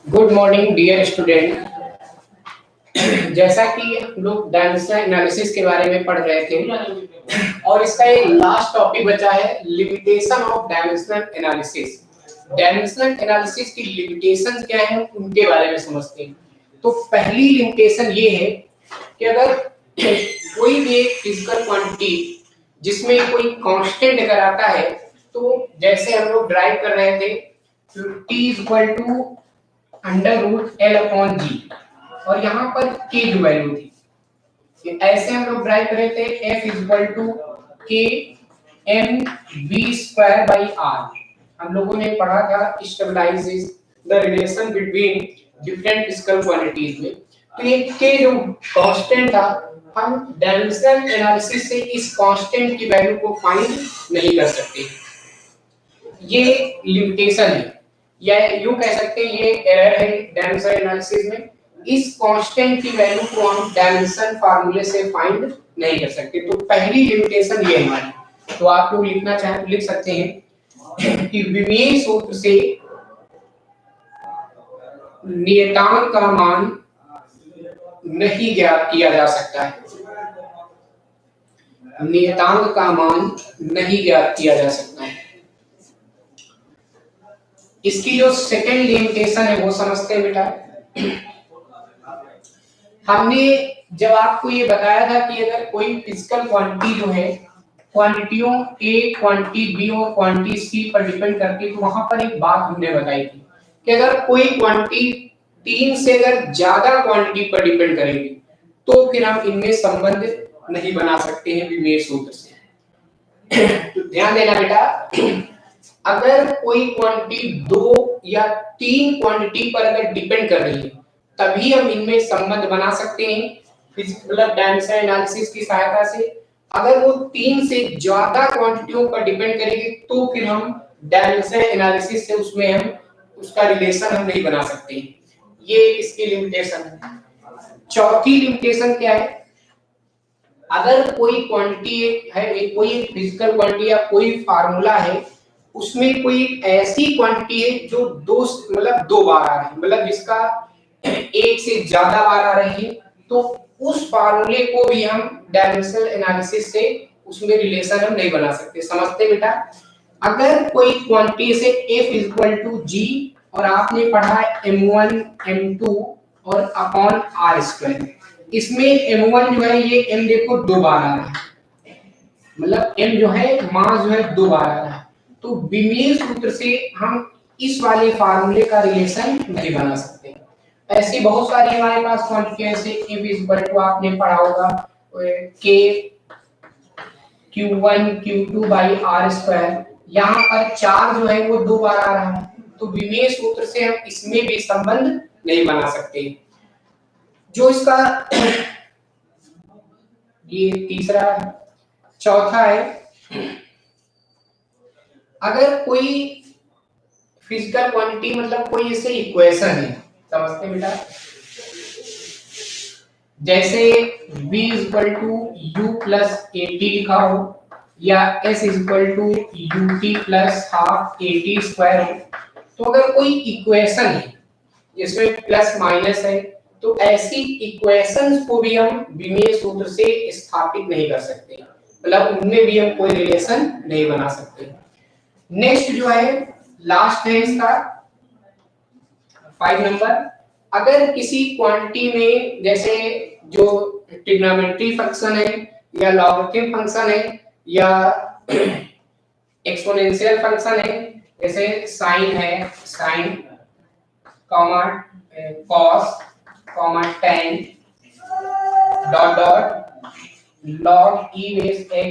Good morning dear student. जैसा कि हम लोग डायमेंशनल एनालिसिस के बारे में पढ़ रहे थे और इसका एक लास्ट टॉपिक बचा है limitation of dimensional analysis. Dimensional analysis की लिमिटेशन क्या है उनके बारे में समझते हैं। तो पहली लिमिटेशन ये है कि अगर कोई भी एक फिजिकल क्वांटिटी जिसमें कोई कांस्टेंट अगर आता है, तो जैसे हम लोग ड्राइव कर रहे थे T equal to under root L upon G, और यहाँ पर के जो वैल्यू थी, कि ऐसे हम लोग ड्राइव कर रहे थे f equal to k m b square by r. हम लोगों ने पढ़ा था establishes the relation between different physical quantities में। तो ये के जो कांस्टेंट था, हम डायमेंशनल एनालिसिस से इस कांस्टेंट की वैल्यू को फाइंड नहीं कर सकते। ये लिमिटेशन है, या यूं कह सकते हैं ये एरर है डायमेंशनल एनालिसिस में। इस कांस्टेंट की वैल्यू को हम डायमेंशन फार्मूले से फाइंड नहीं कर सकते। तो पहली लिमिटेशन ये हमारी। तो आप लोग लिखना चाहें लिख सकते हैं कि विमेय सूत्र से नियतांक का मान नहीं ज्ञात किया जा सकता है। नियतांक का मान नहीं ज्ञात किया जा सकता है। इसकी जो सेकेंड लिमिटेशन है वो समझते हैं बेटा। हमने जब आपको ये बताया था कि अगर कोई फिजिकल क्वांटिटी जो है क्वांटिटियों ए, क्वांटिटी बी और क्वांटिटी सी पर डिपेंड करती है, तो वहां पर एक बात हमने बताई थी कि अगर कोई क्वांटिटी तीन से अगर ज्यादा क्वांटिटी पर डिपेंड करेगी तो फिर हम इनमें संबंध नहीं बना सकते हैं विमेय सूत्र से। तो ध्यान देना बेटा, अगर कोई क्वांटिटी दो या तीन क्वांटिटी पर अगर डिपेंड कर रही है तभी हम इनमें संबंध बना सकते हैं मतलब डायमेंशनल एनालिसिस की सहायता से। अगर वो तीन से ज्यादा क्वांटिटियों पर डिपेंड करेगी तो फिर हम डायमेंशनल एनालिसिस से उसमें हम उसका रिलेशन हम नहीं बना सकते। ये इसकी लिमिटेशन है। चौथी लिमिटेशन क्या है, अगर कोई क्वांटिटी है, कोई फिजिकल क्वांटिटी या कोई फार्मूला है, उसमें कोई ऐसी क्वांटिटी है जो दो मतलब दो बार आ रही है, मतलब जिसका एक से ज्यादा बार आ रही है, तो उस फार्मूले को भी हम डायमेंशनल एनालिसिस से उसमें रिलेशन हम नहीं बना सकते। समझते बेटा, अगर कोई क्वांटिटी से f इक्वल टू जी और आपने पढ़ा m1 m2 और अपॉन r स्क्वायर, इसमें m1 जो है ये m देखो दो बार आ रहा है, मतलब m जो है मास जो है दो बार आ रहा है। तो विमेय सूत्र से हम इस वाले फार्मूले का रिलेशन नहीं बना सकते। ऐसी बहुत सारी हमारे पास क्वांटिटी ऐसे f इक्वल टू आपने पढ़ा होगा k q1 q2 by r square, यहाँ पर चार जो है वो दो बार आ रहा है, तो विमेय सूत्र से हम इसमें भी संबंध नहीं बना सकते। जो इसका ये तीसरा है। चौथा है, अगर कोई फिजिकल क्वांटिटी मतलब कोई ऐसे इक्वेशन है, समझते बेटा, जैसे v equal to u plus a t लिखा हो या s equal to u t plus half a t square हो, तो अगर कोई इक्वेशन है जिसमें प्लस माइनस है, तो ऐसी इक्वेशंस को भी हम विमेय सूत्र से स्थापित नहीं कर सकते, मतलब उनमें भी हम कोई रिलेशन नहीं बना सकते। नेक्स्ट जो है लास्ट है इसका 5 नंबर, अगर किसी क्वांटिटी में जैसे जो ट्रिग्नोमेट्री फंक्शन है या लॉगरिथम फंक्शन है या एक्सपोनेंशियल फंक्शन है, जैसे साइन है, sine comma cos comma tan dot dot log e base x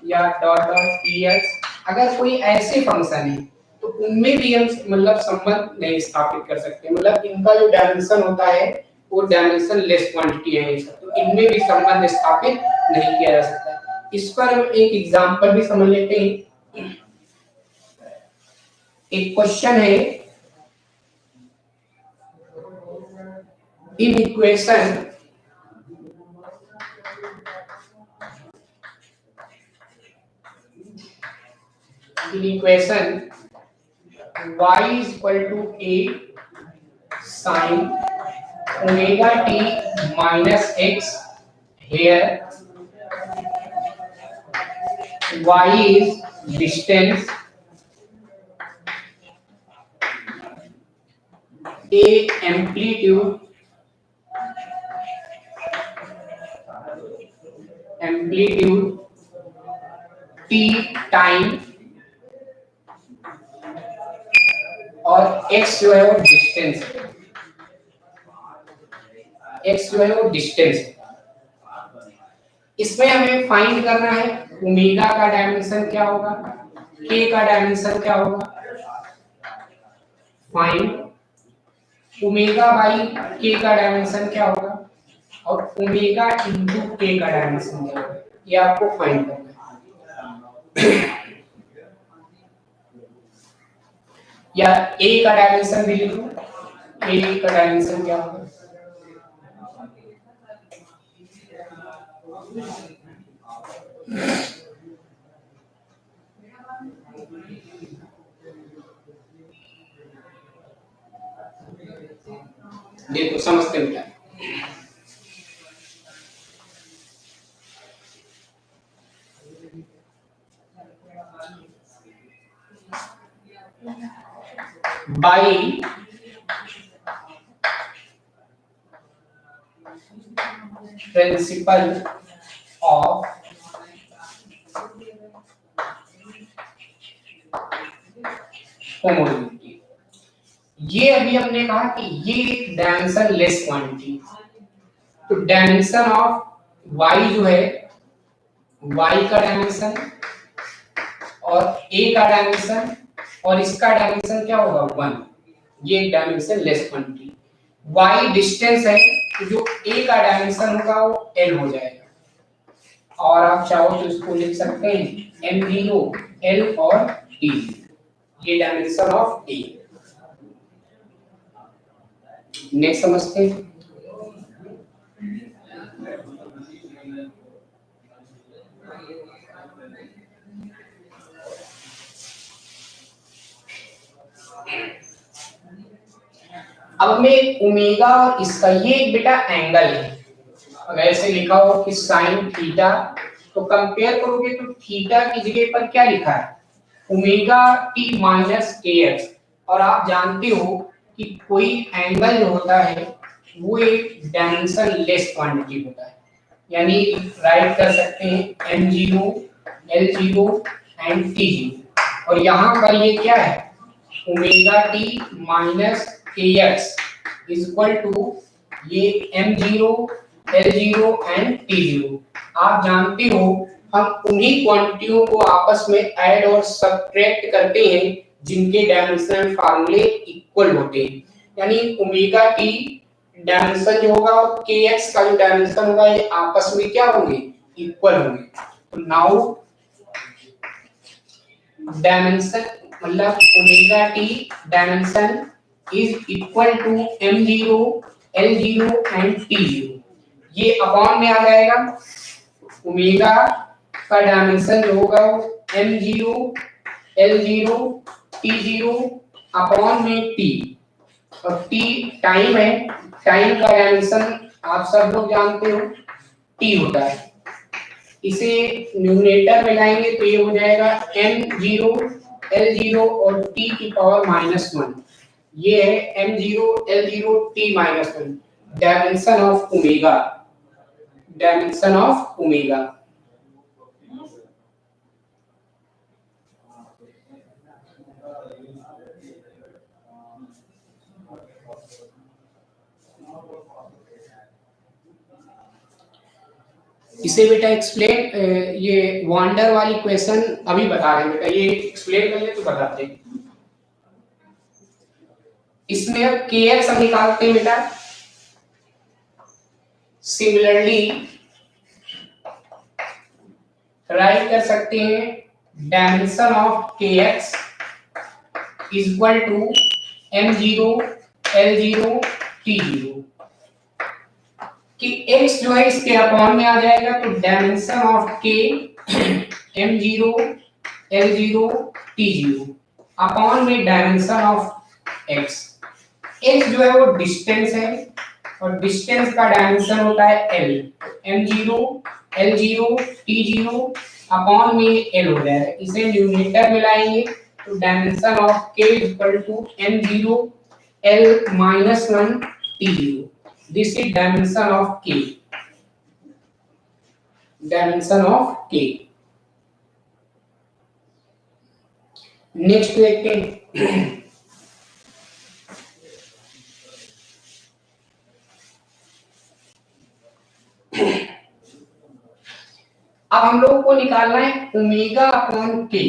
या डॉट डॉट ex, अगर कोई ऐसे फंक्शन है तो उनमें भी हम मतलब संबंध नहीं स्थापित कर सकते, मतलब इनका जो डायमेंशन होता है वो डायमेंशन लेस क्वांटिटी है, तो इनमें भी संबंध स्थापित नहीं किया जा सकता। इस पर हम एक एग्जांपल भी समझ लेते हैं। एक क्वेश्चन है, in equation y is equal to a sin omega t minus x. Here y is distance, a amplitude, t time, और x जो है वो डिस्टेंस है। x जो है वो डिस्टेंस है। इसमें हमें फाइंड करना है ओमेगा का डायमेंशन क्या होगा, k का डायमेंशन क्या होगा। फाइंड ओमेगा बाई k का डायमेंशन क्या होगा और ओमेगा इंटू k का डायमेंशन क्या होगा, ये आपको फाइंड करना है। या a का डायमेंशन भी लिख लो, a का डायमेंशन क्या होगा। देखो समझते हैं क्या, बाई प्रिंसिपल ऑफ होमोजेनिटी। ये अभी हमने कहा कि ये एक डायमेंशन लेस क्वांटिटी, तो डायमेंशन ऑफ y जो है y का डायमेंशन और a का डायमेंशन और इसका डायमेंशन क्या होगा 1, ये एक dimension less quantity. y distance है तो जो a का डायमेंशन होगा वो l हो जाएगा, और आप चाहो तो इसको लिख सकते हैं m0 l और t, ये डायमेंशन ऑफ a। नेक्स्ट समझते हैं। अब में ओमेगा और इसका ये एक बेटा एंगल है, अगर ऐसे लिखा हो कि साइन थीटा, तो कंपेयर करोगे तो थीटा की जगह पर क्या लिखा है ओमेगा टी माइनस के एक्स, और आप जानते हो कि कोई एंगल जो होता है वो एक डायमेंशन लेस क्वांटिटी होता है, यानी राइट कर सकते हैं m0 l0 एंड t0, और यहाँ पर ये क्या है ओमेगा टी माइनस के एक्स इज इक्वल टू ये m0 l0 एंड t0। आप जानते हो हम उन्हीं क्वांटिटियों को आपस में ऐड और सबट्रैक्ट करते हैं जिनके डायमेंशनल फार्मूले इक्वल होते हैं, यानी ओमेगा टी डायमेंशन जो होगा और के एक्स का जो डायमेंशन होगा ये आपस में क्या होंगे इक्वल होंगे। तो नाउ डायमेंशन मतलब omega t dimension is equal to m0 l0 and t0, ये अपॉन में आ जाएगा ओमेगा का डायमेंशन जो होगा वो m0 l0 t0 अपॉन में t, और t टाइम है, टाइम का डायमेंशन आप सब लोग जानते हो t होता है। इसे न्यूमरेटर में लाएंगे तो ये हो जाएगा m0 l0 और t की पावर -1, ये है m0 l0 t -1 dimension of omega, dimension of omega. इसे बेटा एक्सप्लेन, ये वांडर वाली क्वेश्चन अभी बता रहे हैं बेटा, ये एक्सप्लेन कर ले तो बताते हैं। इसमें अब के एक्स हम निकालते हैं बेटा, सिमिलरली राइट कर सकते हैं dimension of k x is equal to m0 l0 t0, कि x जो है इसके अपॉन में आ जाएगा, तो dimension of k m0 l0 t0 upon में डायमेंशन ऑफ एक्स। एक्स जो है वो डिस्टेंस है और डिस्टेंस का डायमेंशन होता है L, m0 l0 t0 upon में एल हो जाएगा। इसे न्यूमरेटर में लाएंगे तो dimension of k equal to m0 l minus 1 t0। This is dimension of k, dimension of k। Next देखते हैं। अब हम लोगों को निकालना है ओमेगा अपॉन के।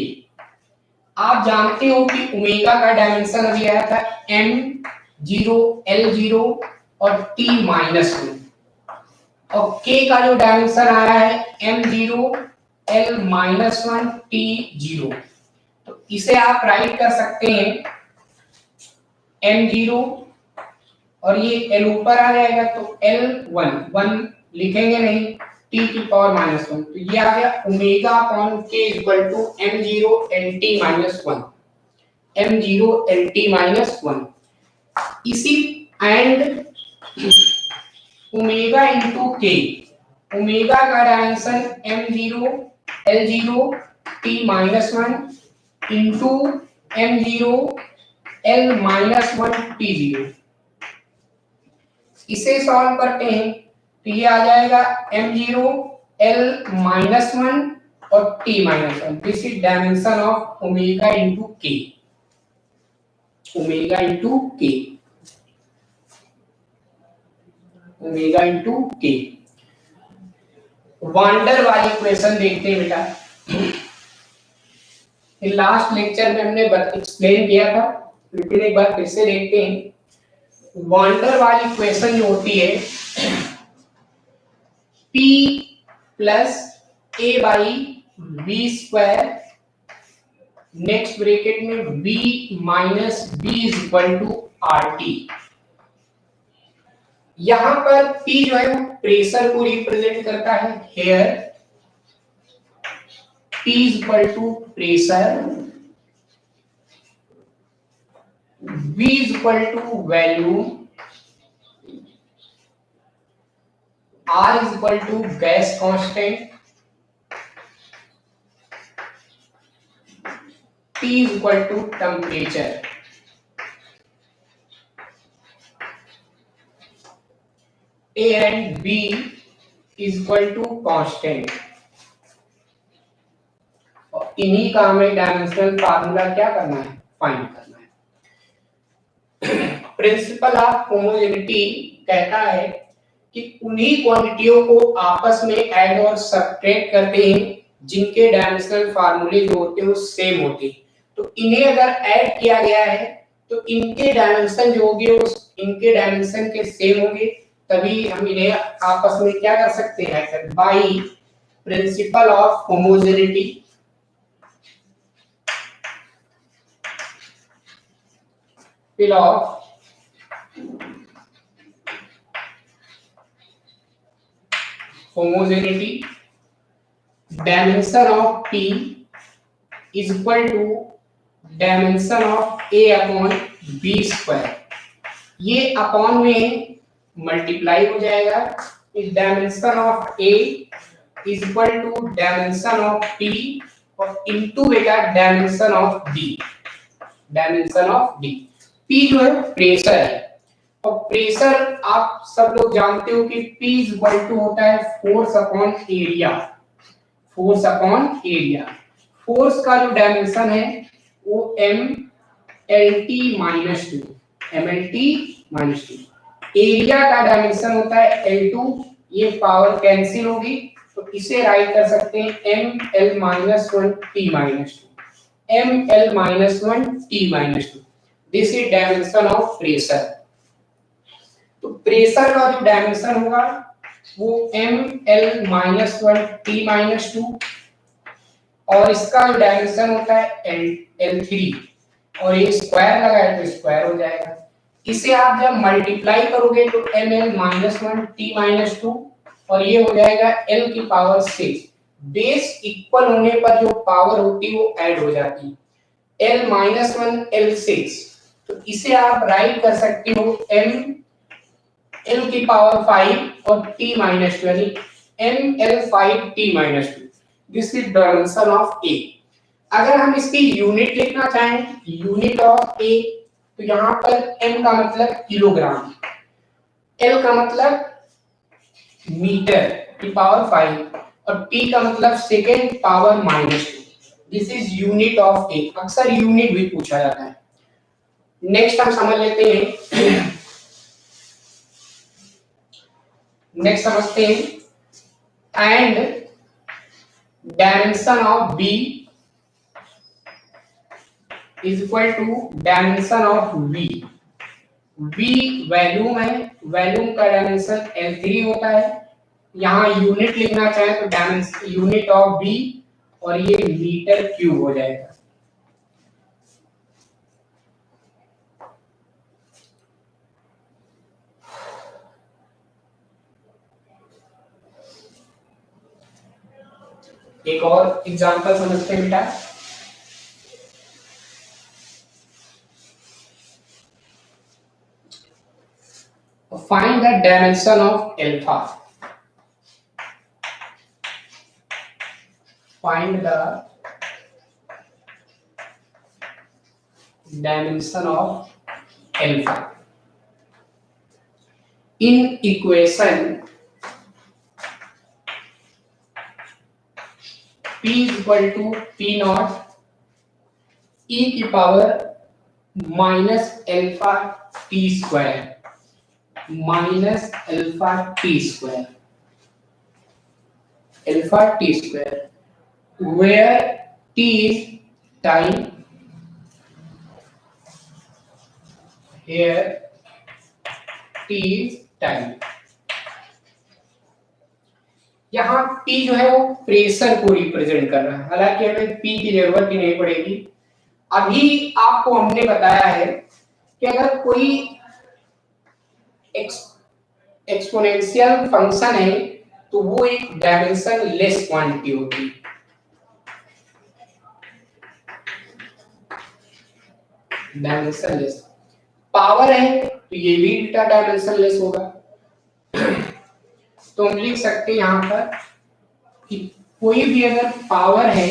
आप जानते हो कि ओमेगा का डायमेंशन अभी आया था m0 l0 और t माइनस 1 और k का जो डायमेंशन आया है m0 l माइनस 1 t0। तो इसे आप राइट कर सकते हैं m0 और ये l ऊपर आ जाएगा तो l1 लिखेंगे नहीं, t की पावर माइनस 1। तो ये आ गया omega upon k equal to m0 lt minus 1, m0 lt minus 1। इसी and omega into k, omega का dimension m0 l0 t minus 1 into m0 l minus 1 t0। इसे सॉल्व करते हैं तो ये आ जाएगा m0 l माइनस 1 और t minus 1। This is dimension of omega into k, omega into k, omega into k। Wander वाली equation देखते हैं बेटा। लास्ट लेक्चर में हमने एक्सप्लेन किया था, लेकिन एक बार फिर से देखते हैं। वांडर वाली इक्वेशन जो होती है p plus a by b square, next bracket में v minus b is equal to r t. यहां पर p जो है वो प्रेशर को रिप्रेजेंट करता है। Here p is equal to pressure, v is equal to volume, R is equal to gas constant, T is equal to temperature, A and B is equal to constant। और इन्हीं का हमें dimensional formula क्या करना है, find करना है। Principal of homogeneity कहता है कि उन्हीं क्वांटिटियों को आपस में ऐड और सब्ट्रैक्ट करते हैं जिनके डायमेंशनल फार्मूले जो होते हैं वो सेम होते हैं। तो इन्हें अगर ऐड किया गया है तो इनके डायमेंशन जो होंगे वो इनके डायमेंशन के सेम होंगे, तभी हम इन्हें आपस में क्या कर सकते हैं, by principle of homogeneity. Of homogeneity, dimension of p is equal to dimension of a upon b square। ये अपॉन में मल्टीप्लाई हो जाएगा। Dimension of a is equal to dimension of p और इनटू बेटा dimension of d, dimension of d। p जो है pressure है और प्रेशर आप सब लोग जानते हो कि P इज इक्वल टू होता है force upon area, force upon area. Force का जो डायमेंशन है वो mLT minus 2, mLT minus 2। Area का डायमेंशन होता है L2, ये पावर कैंसिल होगी तो इसे राइट कर सकते हैं mL minus 1 T minus 2, mL minus 1 T minus 2। This is dimension of pressure. तो प्रेशर का जो डायमेंशन होगा वो mL माइनस 1 T माइनस 2 और इसका जो डायमेंशन होता है L3 और ये स्क्वायर लगाए तो स्क्वायर हो जाएगा। इसे आप जब मल्टीप्लाई करोगे तो mL माइनस 1 T माइनस 2 और ये हो जाएगा L की पावर 6। बेस इक्वल होने पर जो पावर होती है वो ऐड हो जाती है। L-1 L6, तो इसे आप राइट कर सकते हो L की पावर 5 और t-2 यानी ml5t-2। This is dimension of A। अगर हम इसकी यूनिट लिखना चाहें, यूनिट ऑफ A, तो यहाँ पर m का मतलब किलोग्राम, L का मतलब मीटर की पावर 5 और t का मतलब second power -2। This is unit of A। अक्सर यूनिट भी पूछा जाता है। नेक्स्ट हम समझ लेते हैं, नेक्स्ट समझते हैं and dimension of B is equal to dimension of V। V volume है, वॉल्यूम का डायमेंशन L3 होता है। यहाँ यूनिट लिखना चाहे तो डायमेंशन यूनिट ऑफ B और ये मीटर क्यूब हो जाएगा। एक और एग्जांपल समझते हैं बेटा। Find the dimension of alpha. Find the dimension of alpha. In equation P is equal to P naught e की power minus alpha T square, minus alpha T square, alpha T square, where t is time, here t is time। यहाँ P जो है वो pressure को represent कर रहा है, हालांकि हमें P की जरूरत ही नहीं पड़ेगी। अभी आपको हमने बताया है कि अगर कोई एक्सपोनेंशियल फंक्शन है तो वो एक डायमेंशन लेस क्वांटिटी होती है। डायमेंशन लेस पावर है तो ये भी डेटा डायमेंशन लेस होगा। तो हम लिख सकते हैं यहाँ पर कि कोई भी अगर पावर है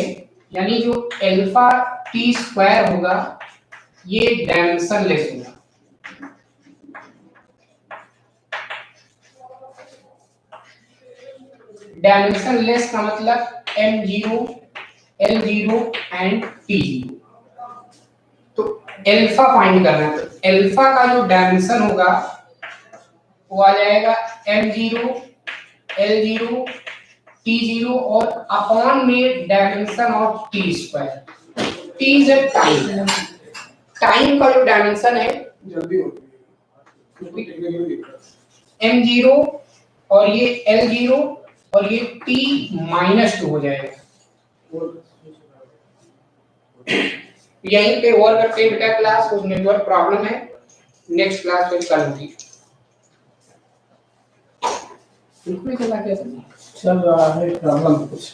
यानी जो अल्फा टी स्क्वायर होगा ये डायमेंशन लेस होगा। डायमेंशन लेस का मतलब m0, l0 एंड t0। तो अल्फा फाइंड करना है, तो अल्फा का जो डायमेंशन होगा वो आ जाएगा m0, l0, t0 और अपॉन में dimension of t square. t is time, time का जो डायमेंशन है जल्दी m0 और ये l0 और ये t-2 हो जाएगा। यहीं पे और करते हैं बेटा क्लास, कुछ नेटवर्क प्रॉब्लम है, नेक्स्ट क्लास में कल होगी। चल रहा है प्रॉब्लम कुछ।